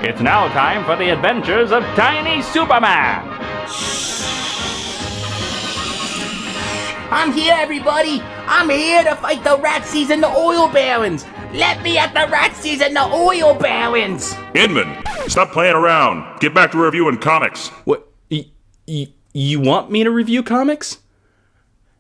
It's now time for the adventures of Tiny Superman. I'm here, everybody! I'm here to fight the Ratsies and the oil barons! Let me at the Ratsies and the oil barons! Inman, stop playing around. Get back to reviewing comics. What? You want me to review comics?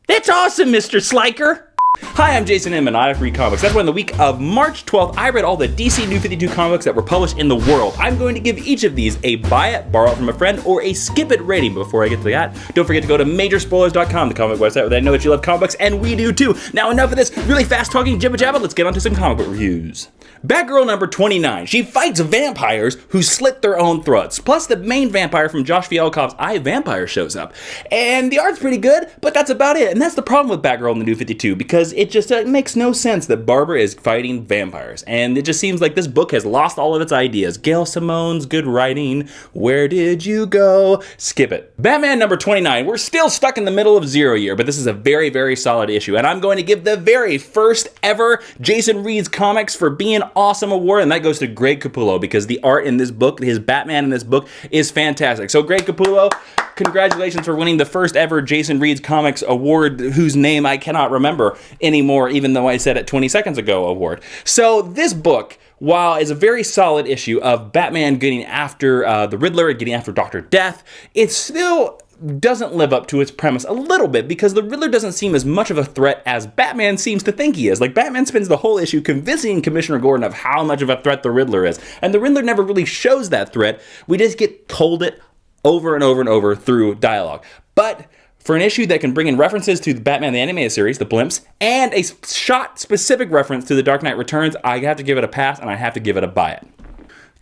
That's awesome, Mr. Sliker! Hi, I'm Jason Inman. I read comics. That's why in the week of March 12th, I read all the DC New 52 comics that were published in the world. I'm going to give each of these a buy it, borrow it from a friend, or a skip it rating. But before I get to that, don't forget to go to Majorspoilers.com, the comic website where I know that you love comic books, and we do too. Now enough of this really fast talking jibba jabba. Let's get on to some comic book reviews. Batgirl number 29. She fights vampires who slit their own throats. Plus, the main vampire from Josh Fialkov's I, Vampire shows up. And the art's pretty good, but that's about it. And that's the problem with Batgirl in the New 52, because it just makes no sense that Barbara is fighting vampires. And it just seems like this book has lost all of its ideas. Gail Simone's good writing. Where did you go? Skip it. Batman number 29. We're still stuck in the middle of Zero Year, but this is a very, very solid issue. And I'm going to give the very first ever Jason Reads Comics for Being Awesome award, and that goes to Greg Capullo, because the art in this book, his Batman in this book, is fantastic. So Greg Capullo, congratulations for winning the first ever Jason Reads Comics award, whose name I cannot remember anymore, even though I said it 20 seconds ago award. So this book, while it's a very solid issue of Batman getting after the Riddler, getting after Dr. Death, it still doesn't live up to its premise a little bit, because the Riddler doesn't seem as much of a threat as Batman seems to think he is. Like, Batman spends the whole issue convincing Commissioner Gordon of how much of a threat the Riddler is, and the Riddler never really shows that threat. We just get told it over and over and over through dialogue. But for an issue that can bring in references to the Batman the Animated Series, the Blimps, and a shot-specific reference to The Dark Knight Returns, I have to give it a pass, and I have to give it a buy it.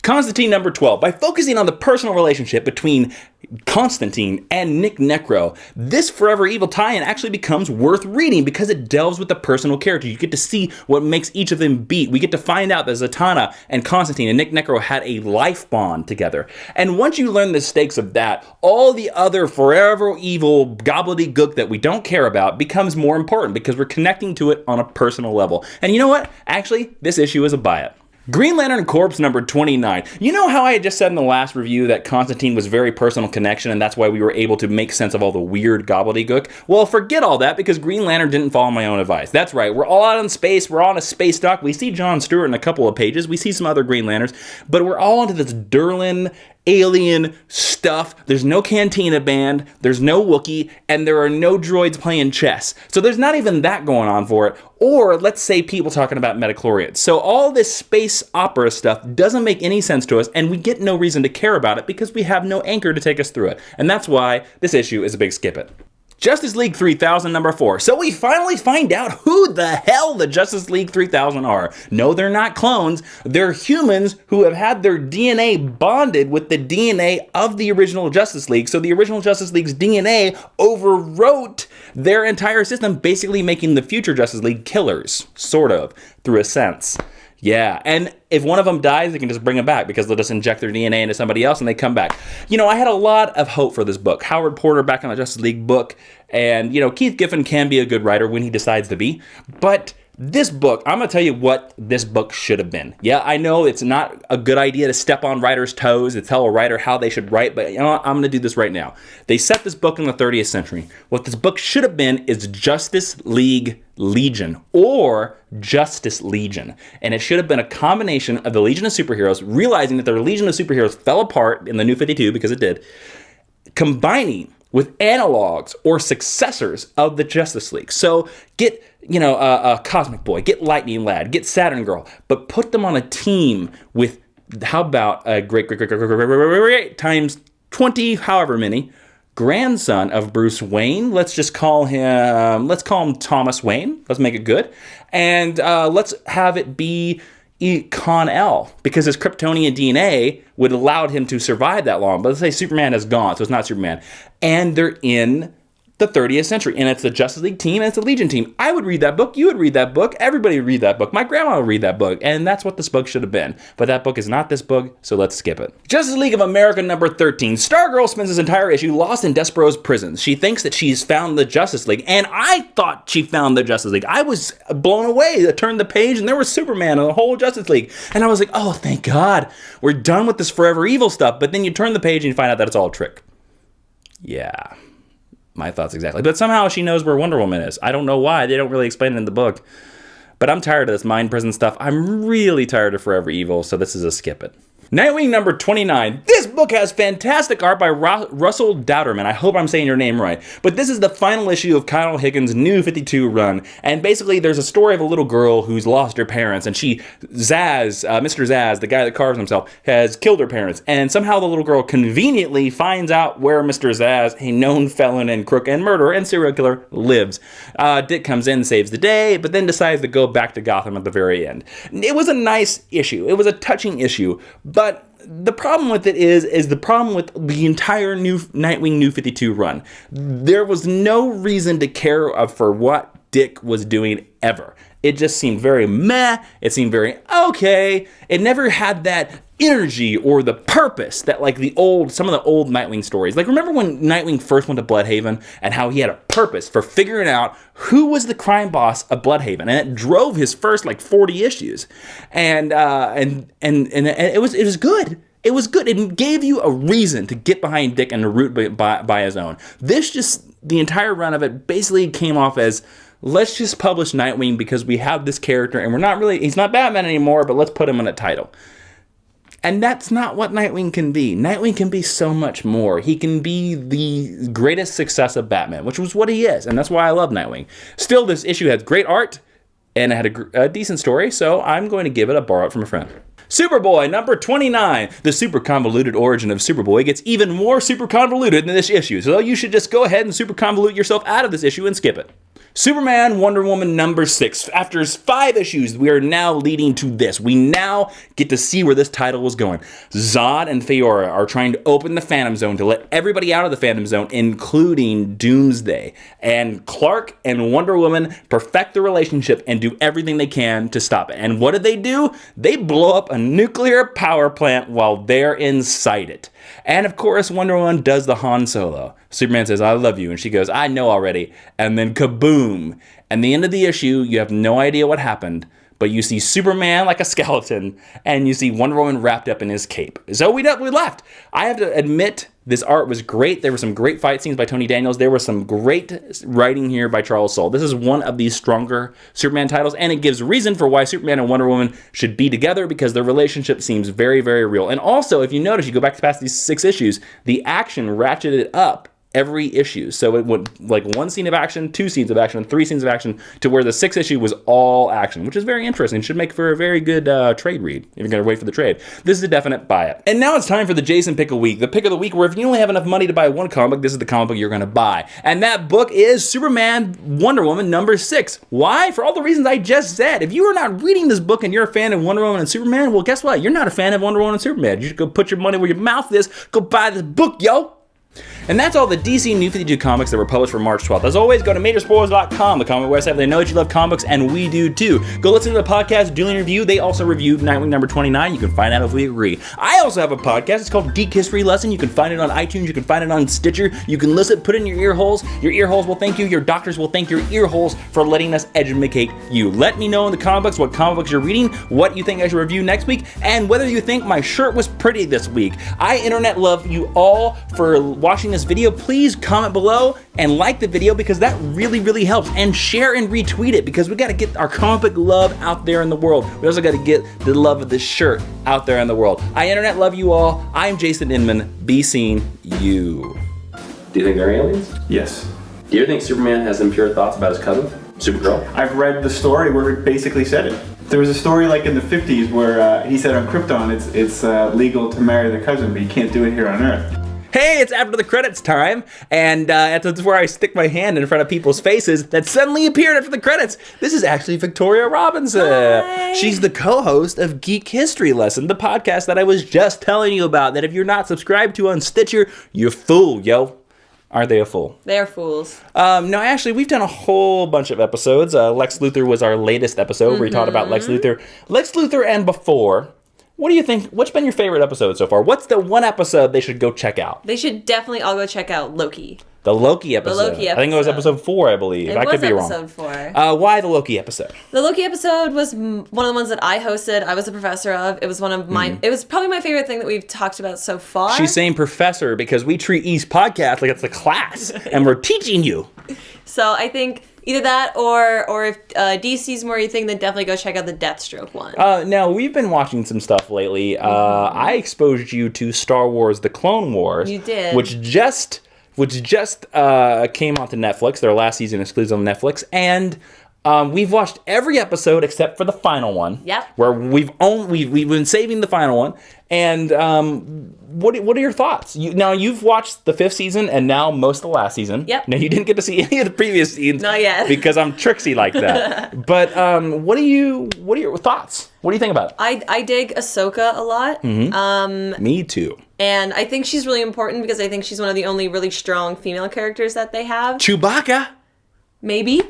Constantine number 12. By focusing on the personal relationship between Constantine and Nick Necro, this Forever Evil tie-in actually becomes worth reading because it delves with the personal character. You get to see what makes each of them beat. We get to find out that Zatanna and Constantine and Nick Necro had a life bond together. And once you learn the stakes of that, all the other Forever Evil gobbledygook that we don't care about becomes more important, because we're connecting to it on a personal level. And you know what? Actually, this issue is a buy it. Green Lantern Corps number 29. You know how I had just said in the last review that Constantine was very personal connection, and that's why we were able to make sense of all the weird gobbledygook? Well, forget all that, because Green Lantern didn't follow my own advice. That's right, we're all out in space, we're on a space dock, we see John Stewart in a couple of pages, we see some other Green Lanterns, but we're all into this Durlin alien stuff. There's no Cantina band, there's no Wookiee, and there are no droids playing chess. So there's not even that going on for it. Or let's say people talking about metachlorians. So all this space opera stuff doesn't make any sense to us, and we get no reason to care about it because we have no anchor to take us through it. And that's why this issue is a big skip it. Justice League 3000 number 4. So we finally find out who the hell the Justice League 3000 are. No, they're not clones. They're humans who have had their DNA bonded with the DNA of the original Justice League. So the original Justice League's DNA overwrote their entire system, basically making the future Justice League killers, sort of, through a sense. Yeah, and if one of them dies, they can just bring them back, because they'll just inject their DNA into somebody else and they come back. You know, I had a lot of hope for this book. Howard Porter back on the Justice League book, and, you know, Keith Giffen can be a good writer when he decides to be, but this book, I'm going to tell you what this book should have been. Yeah, I know it's not a good idea to step on writers' toes, to tell a writer how they should write, but you know what? I'm going to do this right now. They set this book in the 30th century. What this book should have been is Justice League Legion, or Justice Legion. And it should have been a combination of the Legion of Superheroes, realizing that their Legion of Superheroes fell apart in the New 52, because it did, combining with analogs or successors of the Justice League. So get, you know, Cosmic Boy, get Lightning Lad, get Saturn Girl, but put them on a team with, how about a great times 20, however many, grandson of Bruce Wayne. Let's call him Thomas Wayne. Let's make it good. And let's have it be Con-El, because his Kryptonian DNA would allow him to survive that long. But let's say Superman is gone, so it's not Superman. And they're in the 30th century, and it's the Justice League team and it's the Legion team. I would read that book, you would read that book, everybody would read that book, my grandma would read that book, and that's what this book should have been. But that book is not this book, so let's skip it. Justice League of America number 13. Stargirl spends this entire issue lost in Despero's prisons. She thinks that she's found the Justice League, and I thought she found the Justice League. I was blown away. I turned the page and there was Superman and the whole Justice League, and I was like, oh, thank God, we're done with this forever evil stuff. But then you turn the page and you find out that it's all a trick. Yeah. My thoughts exactly. But somehow she knows where Wonder Woman is. I don't know why. They don't really explain it in the book. But I'm tired of this mind prison stuff. I'm really tired of Forever Evil, so this is a skip it. Nightwing number 29. This book has fantastic art by Russell Dauterman. I hope I'm saying your name right. But this is the final issue of Kyle Higgins' New 52 run. And basically there's a story of a little girl who's lost her parents. And Mr. Zaz, the guy that carves himself, has killed her parents. And somehow the little girl conveniently finds out where Mr. Zaz, a known felon and crook and murderer and serial killer, lives. Dick comes in, saves the day, but then decides to go back to Gotham at the very end. It was a nice issue. It was a touching issue. But the problem with it is the problem with the entire new Nightwing New 52 run. There was no reason to care for what Dick was doing ever. It just seemed very meh. It seemed very okay. It never had that energy or the purpose that like some of the old Nightwing stories. Like remember when Nightwing first went to Bloodhaven and how he had a purpose for figuring out who was the crime boss of Bloodhaven, and it drove his first like 40 issues. And it was good. It was good. It gave you a reason to get behind Dick and to root by his own. The entire run of it basically came off as, let's just publish Nightwing because we have this character and he's not Batman anymore, but let's put him in a title. And that's not what Nightwing can be. Nightwing can be so much more. He can be the greatest success of Batman, which was what he is, and that's why I love Nightwing. Still, this issue has great art, and it had a decent story, so I'm going to give it a borrow it from a friend. Superboy, number 29. The super convoluted origin of Superboy gets even more super convoluted in this issue, so you should just go ahead and super convolute yourself out of this issue and skip it. Superman, Wonder Woman number 6. After 5 issues, we are now leading to this. We now get to see where this title was going. Zod and Faora are trying to open the Phantom Zone to let everybody out of the Phantom Zone, including Doomsday. And Clark and Wonder Woman perfect the relationship and do everything they can to stop it. And what did they do? They blow up a nuclear power plant while they're inside it. And of course, Wonder Woman does the Han Solo. Superman says, I love you. And she goes, I know already. And then kaboom. And the end of the issue, you have no idea what happened. But you see Superman like a skeleton. And you see Wonder Woman wrapped up in his cape. So we left. I have to admit, this art was great. There were some great fight scenes by Tony Daniels. There was some great writing here by Charles Soule. This is one of these stronger Superman titles, and it gives reason for why Superman and Wonder Woman should be together because their relationship seems very, very real. And also, if you notice, you go back past these 6 issues, the action ratcheted up every issue. So it went like 1 scene of action, 2 scenes of action, 3 scenes of action, to where the 6th issue was all action, which is very interesting. Should make for a very good trade read if you're going to wait for the trade. This is a definite buy it. And now it's time for the Jason Pick a Week. The pick of the week where if you only have enough money to buy one comic book, this is the comic book you're going to buy. And that book is Superman Wonder Woman number 6. Why? For all the reasons I just said. If you are not reading this book and you're a fan of Wonder Woman and Superman, well, guess what? You're not a fan of Wonder Woman and Superman. You should go put your money where your mouth is. Go buy this book, yo! And that's all the DC New 52 comics that were published for March 12th. As always, go to majorspoilers.com, the comic website. They know that you love comics, and we do too. Go listen to the podcast, Dueling Review. They also reviewed Nightwing number 29. You can find out if we agree. I also have a podcast. It's called Geek History Lesson. You can find it on iTunes. You can find it on Stitcher. You can listen, put it in your ear holes. Your ear holes will thank you. Your doctors will thank your ear holes for letting us educate you. Let me know in the comic books what comic books you're reading, what you think I should review next week, and whether you think my shirt was pretty this week. I internet love you all for watching this video. Please comment below and like the video because that really, really helps. And share and retweet it because we got to get our comic book love out there in the world. We also got to get the love of this shirt out there in the world. I internet love you all. I'm Jason Inman. Be seen, you. Do you think they're aliens? Yes. Do you think Superman has impure thoughts about his cousin, Supergirl? I've read the story where it basically said it. There was a story like in the 50s where he said on Krypton it's legal to marry the cousin, but you can't do it here on Earth. Hey, it's after the credits time, and that's where I stick my hand in front of people's faces that suddenly appeared after the credits. This is actually Victoria Robinson. Hi. She's the co-host of Geek History Lesson, the podcast that I was just telling you about, that if you're not subscribed to on Stitcher, you're fool, yo. Are they a fool? They are fools. No, actually, we've done a whole bunch of episodes. Lex Luthor was our latest episode where we talked about Lex Luthor. Lex Luthor and before. What do you think? What's been your favorite episode so far? What's the one episode they should go check out? They should definitely all go check out Loki. The Loki episode. Loki I think it was episode 4, I believe. I could be wrong. It was episode 4. Why the Loki episode? The Loki episode was one of the ones that I hosted. I was a professor of. It was one of my. It was probably my favorite thing that we've talked about so far. She's saying professor because we treat East Podcast like it's a class, and we're teaching you. So I think either that or if DC's more your thing, then definitely go check out the Deathstroke one. Now, we've been watching some stuff lately. I exposed you to Star Wars: The Clone Wars. You did. Which just came onto Netflix. Their last season exclusive on Netflix. And we've watched every episode except for the final one. Yep. Where we've been saving the final one. And what are your thoughts? You've watched the 5th season and now most of the last season. Yep. Now, you didn't get to see any of the previous seasons. Not yet. Because I'm tricksy like that. But what are your thoughts? What do you think about it? I dig Ahsoka a lot. Me too. And I think she's really important because I think she's one of the only really strong female characters that they have. Chewbacca? Maybe.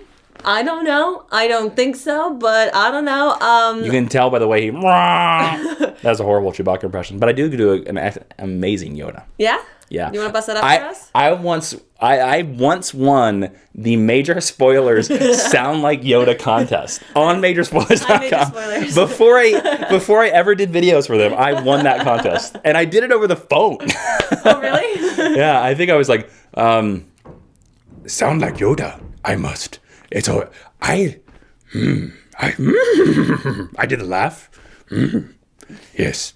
I don't know. I don't think so, but I don't know. You can tell by the way he... That's a horrible Chewbacca impression. But I do an amazing Yoda. Yeah? Yeah. You want to bust that up for us? I once won the Major Spoilers Sound Like Yoda contest on majorspoilers.com. Major Spoilers. Before I ever did videos for them, I won that contest. And I did it over the phone. Oh, really? Yeah, I think I was like, sound like Yoda. I must. It's all... I did the laugh. Yes.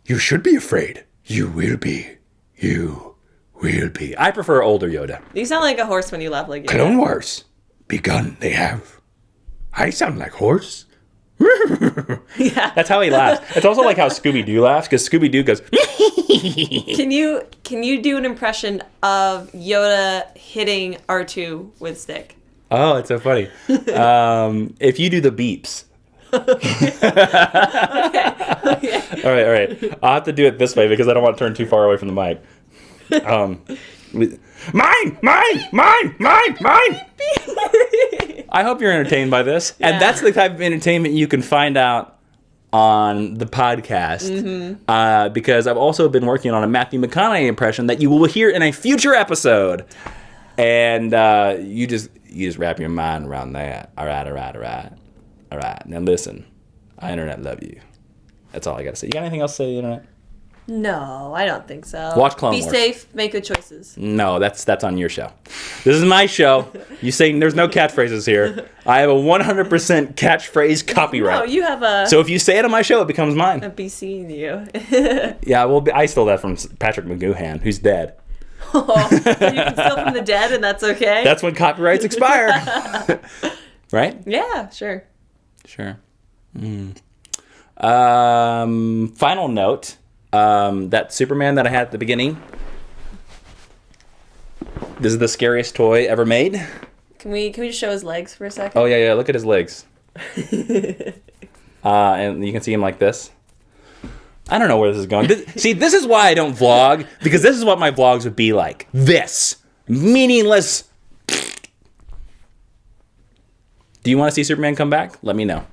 You should be afraid. You will be. You will be. I prefer older Yoda. You sound like a horse when you laugh like Yoda. Clone Wars. Begun they have. I sound like horse. Yeah. That's how he laughs. It's also like how Scooby-Doo laughs, because Scooby-Doo goes... Can you do an impression of Yoda hitting R2 with stick? Oh, it's so funny. If you do the beeps. Okay. All right. I'll have to do it this way because I don't want to turn too far away from the mic. Mine! I hope you're entertained by this. Yeah. And that's the type of entertainment you can find out on the podcast. Because I've also been working on a Matthew McConaughey impression that you will hear in a future episode. And you just wrap your mind around that. All right. Now listen, internet love you. That's all I got to say. You got anything else to say to the internet? No, I don't think so. Watch Clone Be Wars. safe, make good choices. No, that's on your show. This is my show. You saying there's no catchphrases here. I have a 100% catchphrase copyright. No, you have a So if you say it on my show, it becomes mine. BC in you. Yeah, well, I stole that from Patrick McGoohan, who's dead. Oh, you can steal from the dead, and that's okay. That's when copyrights expire. Right? Yeah, sure. Sure. Final note. That Superman that I had at the beginning. This is the scariest toy ever made. Can we just show his legs for a second? Oh yeah. Look at his legs. And you can see him like this. I don't know where this is going. See, this is why I don't vlog, because this is what my vlogs would be like. This meaningless. Do you want to see Superman come back? Let me know.